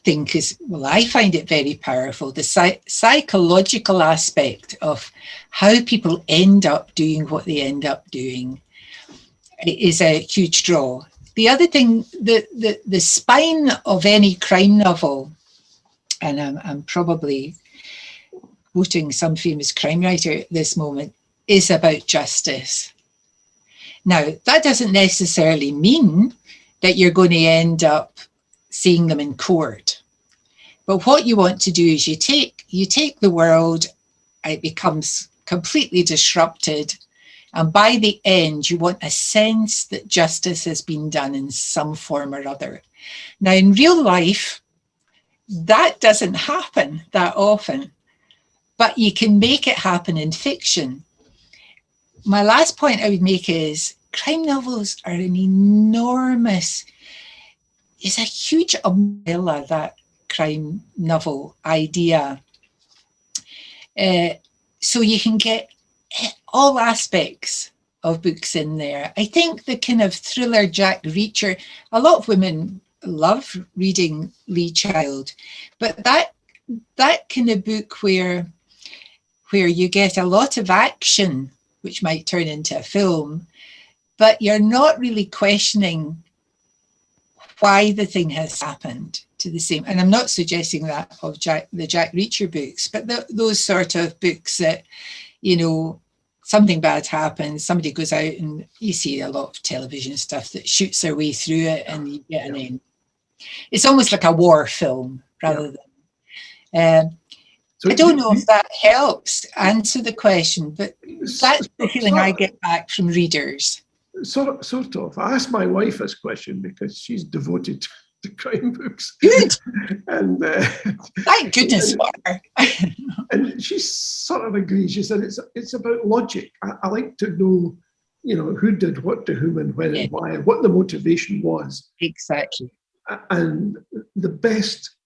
find it very powerful. The psychological aspect of how people end up doing what they end up doing is a huge draw. The other thing, the spine of any crime novel, and I'm probably quoting some famous crime writer at this moment, is about justice. Now, that doesn't necessarily mean that you're going to end up seeing them in court. But what you want to do is you take the world, it becomes completely disrupted, and by the end you want a sense that justice has been done in some form or other. Now in real life that doesn't happen that often, but you can make it happen in fiction. My last point I would make is crime novels are an enormous, it's a huge umbrella, that crime novel idea. So you can get all aspects of books in there. I think the kind of thriller Jack Reacher, a lot of women love reading Lee Child, but that kind of book where you get a lot of action, which might turn into a film, but you're not really questioning why the thing has happened to the same. And I'm not suggesting that of the Jack Reacher books, but those sort of books that, you know, something bad happens, somebody goes out, and you see a lot of television stuff that shoots their way through it and you get an end. It's almost like a war film rather than... So I don't know if that helps answer the question, but that's the feeling I get back from readers. Sort of. I asked my wife this question because she's devoted to crime books. Good. And thank goodness for her. And she sort of agrees. She said it's about logic. I like to know, you know, who did what to whom and when and why, and what the motivation was. Exactly. And the best,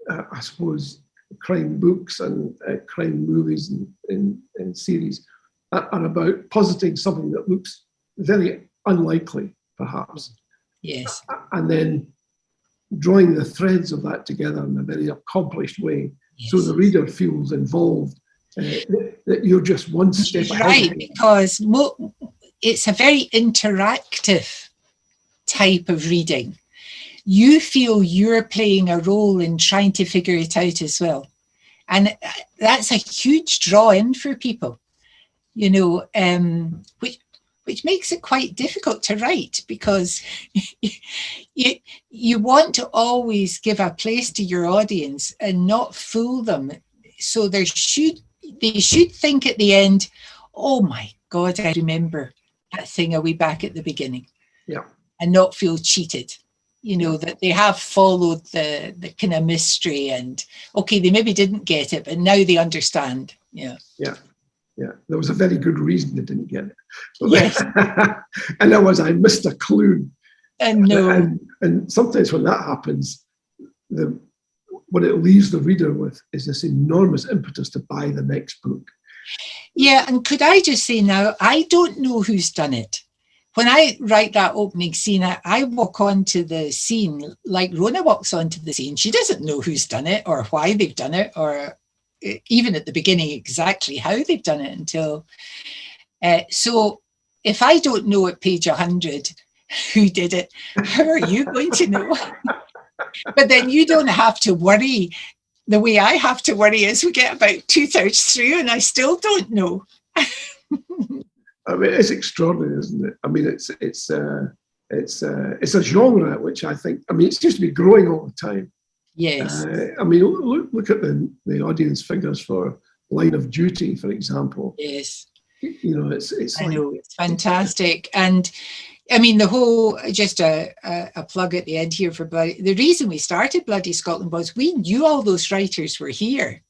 I suppose, crime books and crime movies and series are about positing something that looks very unlikely, perhaps. Yes. And then drawing the threads of that together in a very accomplished way, yes. So the reader feels involved, that you're just one step ahead. Right, because it's a very interactive type of reading. You feel you're playing a role in trying to figure it out as well. And that's a huge draw in for people, you know, which makes it quite difficult to write, because you want to always give a place to your audience and not fool them. So they should think at the end, oh my God, I remember that thing a wee back at the beginning. Yeah. And not feel cheated. You know, that they have followed the kind of mystery, and okay, they maybe didn't get it, but now they understand. Yeah. Yeah. Yeah. There was a very good reason they didn't get it. Yes. And that was, I missed a clue. And no. And sometimes when that happens, what it leaves the reader with is this enormous impetus to buy the next book. Yeah. And could I just say now, I don't know who's done it. When I write that opening scene, I walk onto the scene like Rona walks onto the scene. She doesn't know who's done it or why they've done it, or even at the beginning exactly how they've done it until... so if I don't know at page 100 who did it, how are you going to know? But then you don't have to worry the way I have to worry as we get about 2/3 through and I still don't know. I mean, it's extraordinary, isn't it? I mean, it's a genre which I think, I mean, it seems to be growing all the time. Yes. I mean, look at the audience figures for Line of Duty, for example. Yes. You know, it's I know, it's fantastic. And I mean, the whole, just a plug at the end here for Bloody. The reason we started Bloody Scotland was we knew all those writers were here,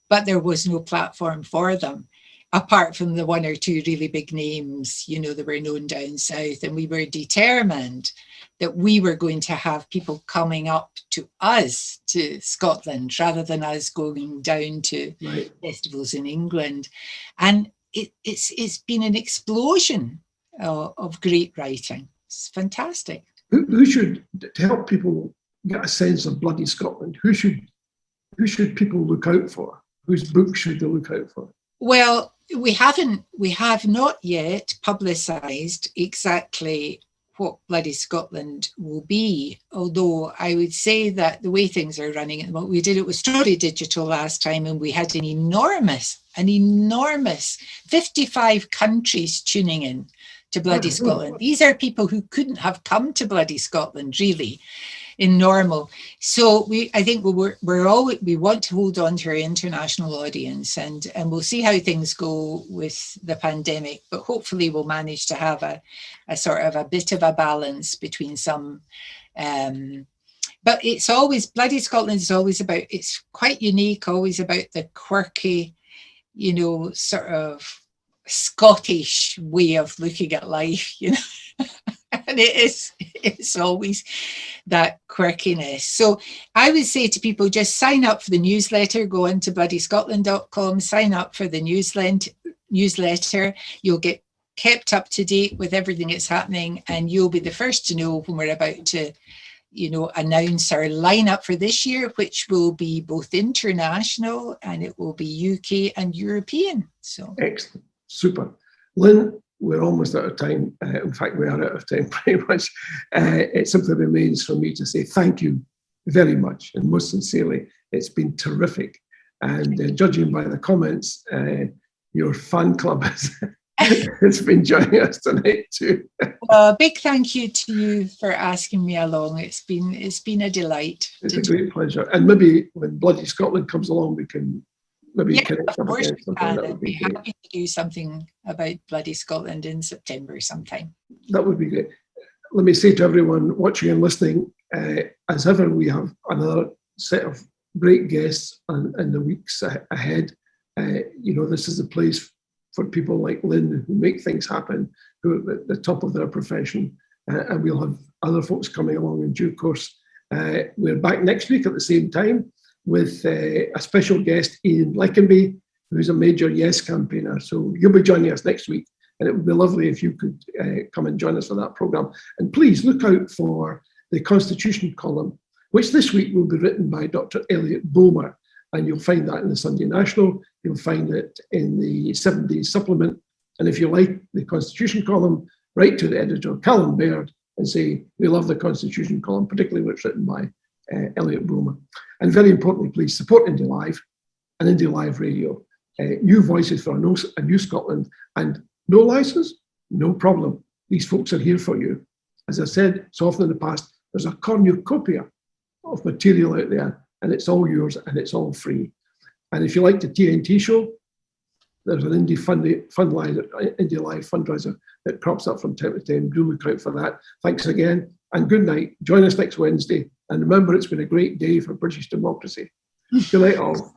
but there was no platform for them, apart from the one or two really big names, you know, that were known down south. And we were determined that we were going to have people coming up to us, to Scotland, rather than us going down to festivals in England. And it's been an explosion of great writing. It's fantastic. Who should, to help people get a sense of Bloody Scotland, who should people look out for? Whose books should they look out for? Well, we have not yet publicised exactly what Bloody Scotland will be, although I would say that the way things are running at the moment, we did it with Story Digital last time, and we had an enormous 55 countries tuning in to Bloody Scotland. These are people who couldn't have come to Bloody Scotland, really. in normal. So I think we want to hold on to our international audience, and we'll see how things go with the pandemic, but hopefully we'll manage to have a sort of a bit of a balance between some, but it's always, Bloody Scotland is always about, it's quite unique, always about the quirky, you know, sort of Scottish way of looking at life, you know. And it's always that quirkiness. So I would say to people, just sign up for the newsletter, go into bloodyscotland.com, sign up for the newsletter. You'll get kept up to date with everything that's happening, and you'll be the first to know when we're about to, you know, announce our lineup for this year, which will be both international and it will be UK and European. So excellent, super. Lynn, we're almost out of time. In fact, we are out of time pretty much. It simply remains for me to say thank you very much, and most sincerely. It's been terrific. And judging by the comments, your fan club has been joining us tonight too. A big thank you to you for asking me along. It's been a delight. It's a great pleasure. And maybe when Bloody Scotland comes along, we can maybe connect up again. I'd be happy to do something about Bloody Scotland in September sometime. That would be great. Let me say to everyone watching and listening, as ever, we have another set of great guests in the weeks ahead. You know, this is a place for people like Lynn who make things happen, who are at the top of their profession, and we'll have other folks coming along in due course. We're back next week at the same time with a special guest, Ian Leckenby, who's a major Yes campaigner. So you'll be joining us next week, and it would be lovely if you could come and join us for that programme. And please look out for the Constitution column, which this week will be written by Dr. Elliot Bulmer. And you'll find that in the Sunday National. You'll find it in the 7 Days Supplement. And if you like the Constitution column, write to the editor, Callum Baird, and say, we love the Constitution column, particularly when it's written by Elliot Bulmer. And very importantly, please support Indie Live and Indie Live Radio. New voices for a new Scotland. And no license, no problem. These folks are here for you. As I said so often in the past, there's a cornucopia of material out there, and it's all yours and it's all free. And if you like the TNT show, there's an Indie Live fundraiser that crops up from time to time. Do look out for that. Thanks again, and good night. Join us next Wednesday. And remember, it's been a great day for British democracy. Good night, all.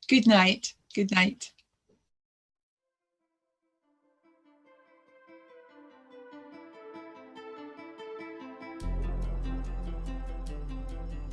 Good night. Good night.